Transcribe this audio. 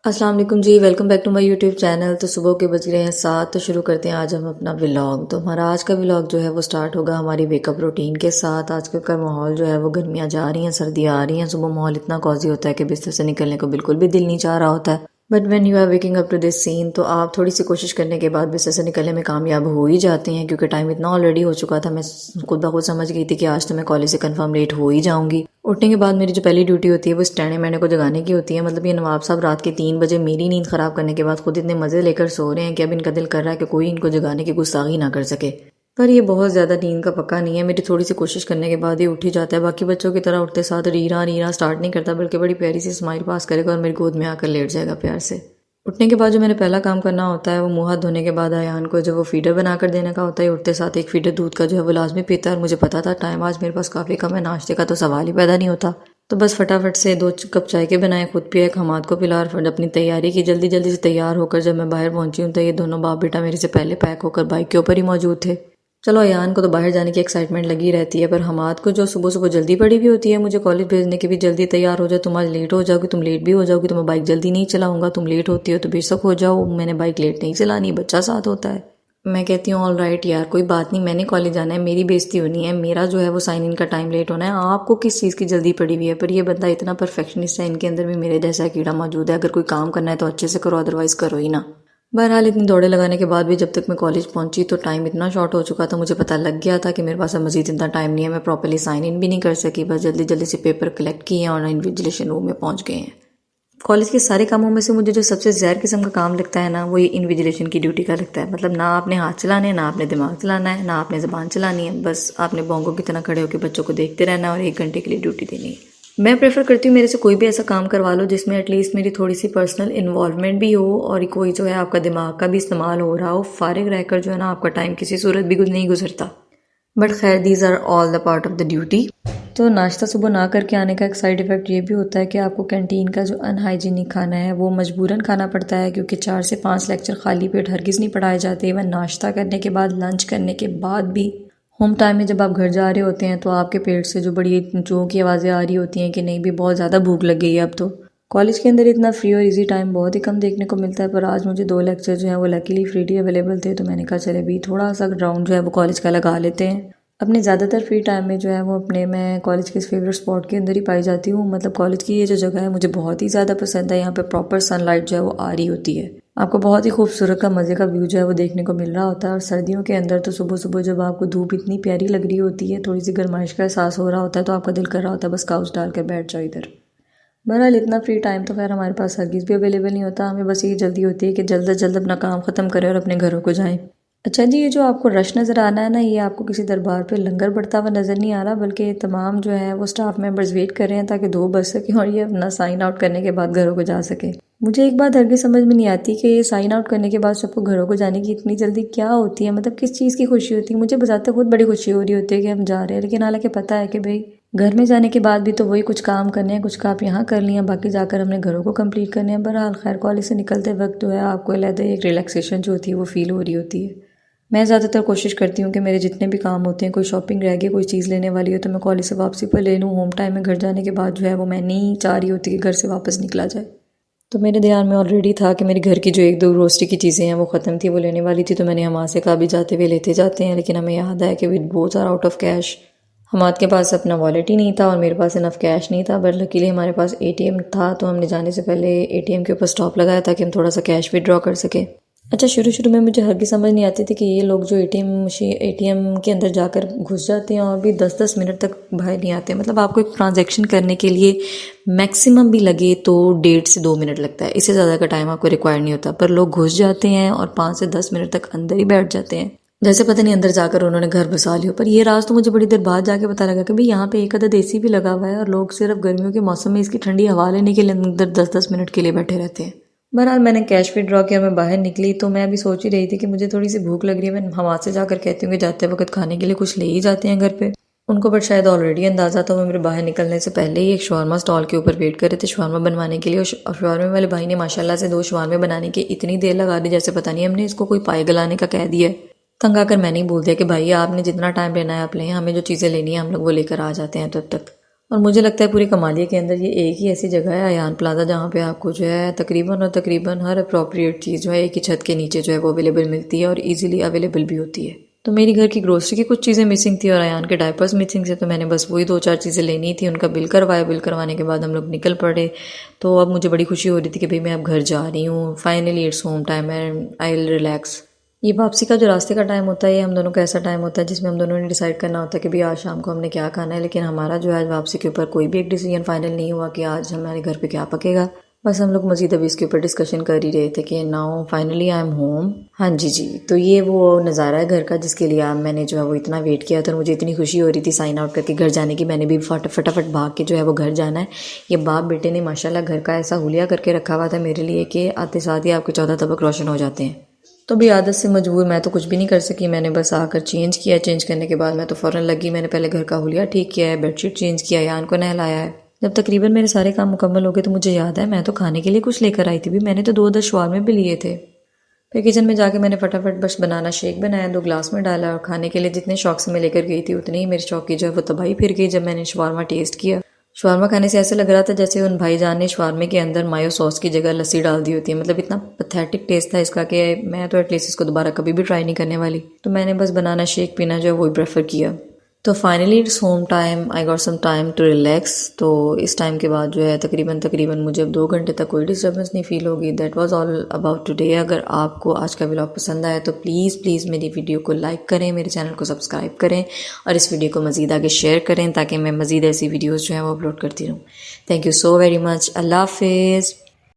अस्सलाम वालेकुम जी। Welcome back to my YouTube channel. तो सुबह के बज रहे हैं 7। तो शुरू करते हैं आज हम अपना व्लॉग। तो हमारा आज का व्लॉग जो है वो स्टार्ट होगा हमारी वेकअप रूटीन के साथ। आजकल का माहौल जो है वो गर्मियाँ जा रही हैं, सर्दियाँ आ रही हैं। सुबह माहौल इतना कॉजी होता है कि बिस्तर से निकलने को बिल्कुल भी दिल नहीं चाह रहा होता है। But when you are waking up to this scene, तो आप थोड़ी सी कोशिश करने के बाद बिस्तर से निकलने में कामयाब हो ही जाते हैं, क्योंकि टाइम इतना ऑलरेडी हो चुका था। मैं खुद ब खुद समझ गई थी कि आज तो मैं कॉलेज से कंफर्म लेट हो ही जाऊंगी। उठने के बाद मेरी जो पहली ड्यूटी होती है वो स्टैंडे मैंने को जगाने की होती है। मतलब ये नवाब साहब रात के 3 बजे मेरी नींद ख़राब करने के बाद खुद इतने मज़े लेकर सो रहे हैं कि अब इनका दिल कर रहा है कि कोई इनको जगाने की गुस्ताखी ना कर सके। पर ये बहुत ज़्यादा नींद का पक्का नहीं है। मेरी थोड़ी सी कोशिश करने के बाद ये उठ ही जाता है। बाकी बच्चों की तरह उठते साथ रीरा रीरा स्टार्ट नहीं करता, बल्कि बड़ी प्यारी सी स्माइल पास करेगा और मेरी गोद में आकर लेट जाएगा प्यार से। उठने के बाद जो मैंने पहला काम करना होता है वो मुंह हाथ धोने के बाद अयान को जो वो फीडर बनाकर देने का होता है। उठते साथ एक फीडर दूध का जो है वो लाजमी पीता है, और मुझे पता था टाइम आज मेरे पास काफ़ी कम है, नाश्ते का तो सवाल ही पैदा नहीं होता। तो बस फटाफट से 2 कप चाय के बनाए, खुद पिया, एक हमाद को पिला, और फिर अपनी तैयारी की। जल्दी जल्दी से तैयार होकर जब मैं बाहर पहुंची हूँ तो ये दोनों बाप बेटा मेरे से पहले पैक होकर बाइक के ऊपर ही मौजूद थे। चलो, अयान को तो बाहर जाने की एक्साइटमेंट लगी रहती है, पर हमाद को जो सुबह सुबह जल्दी पड़ी हुई होती है मुझे कॉलेज भेजने की भी। जल्दी तैयार हो जाओ, तुम आज लेट हो जाओगी, तुम लेट भी हो जाओगी, तो मैं बाइक जल्दी नहीं चलाऊंगा। तुम लेट होती हो तो बेशक हो जाओ, मैंने बाइक लेट नहीं चलानी, बच्चा साथ होता है। मैं कहती हूँ ऑल राइट यार, कोई बात नहीं, मैंने कॉलेज जाना है, मेरी बेइज्जती होनी है, मेरा जो है वो साइन इन का टाइम लेट होना है। आपको किस चीज़ की जल्दी पड़ी हुई है? पर ये बंदा इतना परफेक्शनिस्ट है, इनके अंदर भी मेरे जैसा कीड़ा मौजूद है। अगर कोई काम करना है तो अच्छे से करो, अदरवाइज करो ही ना। बहरहाल इतनी दौड़े लगाने के बाद भी जब तक मैं कॉलेज पहुंची तो टाइम इतना शॉर्ट हो चुका था, मुझे पता लग गया था कि मेरे पास अब मजीद इतना टाइम नहीं है। मैं प्रॉपर्ली साइन इन भी नहीं कर सकी, बस जल्दी जल्दी से पेपर कलेक्ट किए हैं और इन्विजिलेशन रूम में पहुंच गए हैं। कॉलेज के सारे कामों में से मुझे जो सबसे ज़हर किस्म का काम लगता है ना, वो ये इन्विजिलेशन की ड्यूटी का लगता है। मतलब ना आपने हाथ चलाने, ना आपने दिमाग चलाना है, ना आपने ज़बान चलानी है, बस आपने बोंगों की तरह खड़े होकर बच्चों को देखते रहना है और 1 घंटे के लिए ड्यूटी देनी है। मैं प्रेफर करती हूँ मेरे से कोई भी ऐसा काम करवा लो जिसमें एटलीस्ट मेरी थोड़ी सी पर्सनल इन्वॉल्वमेंट भी हो और कोई जो है आपका दिमाग का भी इस्तेमाल हो रहा हो। फारिग रहकर जो है ना आपका टाइम किसी सूरत भी नहीं गुजरता। बट खैर, these are all the part of the duty. तो नाश्ता सुबह ना करके आने का एक साइड इफ़ेक्ट ये भी होता है कि आपको कैंटीन का जो अनहाइजीनिक खाना है वो मजबूरन खाना पड़ता है, क्योंकि 4 से 5 लेक्चर खाली पेट हरगिज़ नहीं पढ़ाए जाते। इवन नाश्ता करने के बाद, लंच करने के बाद भी होम टाइम में जब आप घर जा रहे होते हैं तो आपके पेट से जो बड़ी चों की आवाज़ें आ रही होती हैं कि नहीं भी बहुत ज़्यादा भूख लग गई है अब तो। कॉलेज के अंदर इतना फ्री और इजी टाइम बहुत ही कम देखने को मिलता है, पर आज मुझे 2 लेक्चर जो हैं वो लकीली फ्रीली अवेलेबल थे, तो मैंने कहा चले भी थोड़ा सा राउंड जो है वो कॉलेज का लगा लेते हैं। अपने ज़्यादातर फ्री टाइम में जो है वो मैं कॉलेज के इस फेवरेट स्पॉट के अंदर ही पाई जाती हूँ। मतलब कॉलेज की ये जो जगह है मुझे बहुत ही ज़्यादा पसंद है। यहाँ पे प्रॉपर सनलाइट जो है वो आ रही होती है, आपको बहुत ही खूबसूरत का मज़े का व्यू जो है वो देखने को मिल रहा होता है। और सर्दियों के अंदर तो सुबह सुबह जब आपको धूप इतनी प्यारी लग रही होती है, थोड़ी सी गर्माइश का एहसास हो रहा होता है, तो आपका दिल कर रहा होता है बस काउच डाल कर बैठ जाओ इधर। बहरहाल इतना फ्री टाइम तो खैर हमारे पास हरगिज़ भी अवेलेबल नहीं होता। हमें बस ये जल्दी होती है कि जल्द से जल्द अपना काम ख़त्म करें और अपने घरों को जाएं। अच्छा जी, ये जो आपको रश नज़र आना है ना, ये आपको किसी दरबार पे लंगर बढ़ता हुआ नज़र नहीं आ रहा, बल्कि तमाम जो है वो स्टाफ मेंबर्स वेट कर रहे हैं ताकि 2 बज सकें और ये अपना साइन आउट करने के बाद घरों को जा सके। मुझे एक बात हरगिज़ समझ में नहीं आती कि ये साइन आउट करने के बाद सबको घरों को जाने की इतनी जल्दी क्या होती है। मतलब किस चीज़ की खुशी होती है? मुझे बताते खुद बड़ी खुशी हो रही होती है कि हम जा रहे हैं, लेकिन हालांकि पता है कि भाई घर में जाने के बाद भी तो वही कुछ काम करने हैं, कुछ काम यहाँ कर लिए, बाकी जाकर हमने घरों को कंप्लीट करने हैं। बहरहाल खैर, कॉलेज से निकलते वक्त जो है आपको अलग एक रिलैक्सेशन जो होती है वो फील हो रही होती है। मैं ज़्यादातर कोशिश करती हूँ कि मेरे जितने भी काम होते हैं, कोई शॉपिंग रह गई, कोई चीज़ लेने वाली हो, तो मैं कॉलेज से वापसी पर ले लूँ। होम टाइम में घर जाने के बाद जो है वो मैं नहीं चाह रही होती कि घर से वापस निकला जाए। तो मेरे ध्यान में ऑलरेडी था कि मेरे घर की जो 1-2 ग्रोसरी की चीज़ें हैं वो ख़त्म थी, वो लेने वाली थी। तो मैंने हमाद से कहा भी जाते हुए लेते जाते हैं, लेकिन हमें याद आया कि we both are out of cash. Hamad के पास अपना वॉलेट ही नहीं था और मेरे पास इनफ कैश नहीं था, बट लकीली हमारे पास एटीएम था, तो हमने जाने से पहले एटीएम के ऊपर स्टॉप लगाया ताकि हम थोड़ा सा कैश विड्रॉ कर सके। अच्छा, शुरू शुरू में मुझे हरगिज़ समझ नहीं आती थी कि ये लोग जो एटीएम के अंदर जाकर घुस जाते हैं और भी 10-10 मिनट तक बाहर नहीं आते। मतलब आपको एक ट्रांजैक्शन करने के लिए मैक्सिमम भी लगे तो 1.5 से 2 मिनट लगता है, इससे ज़्यादा का टाइम आपको रिक्वायर नहीं होता, पर लोग घुस जाते हैं और 5 से 10 मिनट तक अंदर ही बैठ जाते हैं, जैसे पता नहीं अंदर जाकर उन्होंने घर बसा लिया। पर ये राज तो मुझे बड़ी देर बाद जाके पता लगा कि भाई यहाँ पे एक अदद एसी भी लगा हुआ है और लोग सिर्फ गर्मियों के मौसम में इसकी ठंडी हवा लेने के लिए अंदर 10-10 मिनट के लिए बैठे रहते हैं। बहरहाल मैंने कैश विड्रॉ किया, मैं बाहर निकली तो मैं अभी सोच ही रही थी कि मुझे थोड़ी सी भूख लग रही है। मैं हमाद से जाकर कहती हूँ कि जाते वक्त खाने के लिए कुछ ले ही जाते हैं घर पे। उनको बट शायद ऑलरेडी अंदाज़ा था, वो मेरे बाहर निकलने से पहले ही एक शवारमा स्टॉल के ऊपर वेट कर रहे थे शवारमा बनवाने के लिए। और शवारमे वाले भाई ने माशाल्लाह से 2 शवारमे बनाने की इतनी देर लगा दी जैसे पता नहीं हमने इसको कोई पाए गलाने का कह दिया है। तंग आकर मैंने ही बोल दिया कि भाई आपने जितना टाइम लेना है आप लें, हमें जो चीज़ें लेनी है हम लोग वो लेकर आ जाते हैं तब तक। और मुझे लगता है पूरी कमालिया के अंदर ये एक ही ऐसी जगह है अयान प्लाजा जहाँ पे आपको जो है तकरीबन हर अप्रोप्रिएट चीज़ जो है एक ही छत के नीचे जो है वो अवेलेबल मिलती है और इजीली अवेलेबल भी होती है। तो मेरी घर की ग्रोसरी की कुछ चीज़ें मिसिंग थी और अयान के डायपर्स मिसिंग थे, तो मैंने बस वही 2-4 चीज़ें लेनी थी। उनका बिल करवाया, बिल करवाने के बाद हम लोग निकल पड़े। तो अब मुझे बड़ी खुशी हो रही थी कि भाई मैं अब घर जा रही हूँ, finally it's home time and I will relax. ये वापसी का जो रास्ते का टाइम होता है ये हम दोनों का ऐसा टाइम होता है जिसमें हम दोनों ने डिसाइड करना होता है कि भाई आज शाम को हमने क्या खाना है, लेकिन हमारा जो है आज वापसी के ऊपर कोई भी एक डिसीजन फाइनल नहीं हुआ कि आज हमारे घर पे क्या पकेगा। बस हम लोग मज़ीद अभी इसके ऊपर डिस्कशन कर ही रहे थे कि now finally I am home. हाँ जी। तो ये वो नज़ारा है घर का जिसके लिए मैंने जो है वो इतना वेट किया था और मुझे इतनी खुशी हो रही थी साइन आउट करके घर जाने की। मैंने भी फटाफट भाग के जो है वो घर जाना है। ये बाप बेटे ने माशाल्लाह घर का ऐसा हुलिया करके रखा हुआ था मेरे लिए कि आते साथ ही आपके 14 तबक रोशन हो जाते हैं। तो भी आदत से मजबूर मैं तो कुछ भी नहीं कर सकी। मैंने बस आकर चेंज किया। चेंज करने के बाद मैं तो फ़ौरन लगी। मैंने पहले घर का हुलिया ठीक किया है, बेडशीट चेंज किया, यान को नहलाया है। जब तकरीबन मेरे सारे काम मुकम्मल हो गए तो मुझे याद है मैं तो खाने के लिए कुछ लेकर आई थी भी। मैंने तो 2-10 शवारमे भी लिए थे। फिर किचन में जाके मैंने फटाफट बस बनाना शेक बनाया, 2 ग्लास में डाला और खाने के लिए जितने शौक से मैं लेकर गई थी उतनी ही मेरे शौक की जो है वो तबाही फिर गई जब मैंने शवारमा टेस्ट किया। शवारमा खाने से ऐसा लग रहा था जैसे उन भाईजान ने शवारमे के अंदर मायो सॉस की जगह लस्सी डाल दी होती है। मतलब इतना पैथेटिक टेस्ट था इसका कि मैं तो एटलीस्ट इसको दोबारा कभी भी ट्राई नहीं करने वाली। तो मैंने बस बनाना शेक पीना जो है वही प्रेफर किया। तो finally it's home time, I got some time to relax. तो इस टाइम के बाद जो है तकरीबन मुझे अब 2 घंटे तक कोई डिस्टर्बेंस नहीं फील होगी। That was all about today. अगर आपको आज का व्लॉग पसंद आया तो प्लीज़ मेरी वीडियो को लाइक करें, मेरे चैनल को सब्सक्राइब करें और इस वीडियो को मज़ीद आगे शेयर करें ताकि मैं मज़ीद ऐसी वीडियोज़ जो है वो अपलोड करती रहूँ। Thank you so very much. अल्लाह हाफिज़।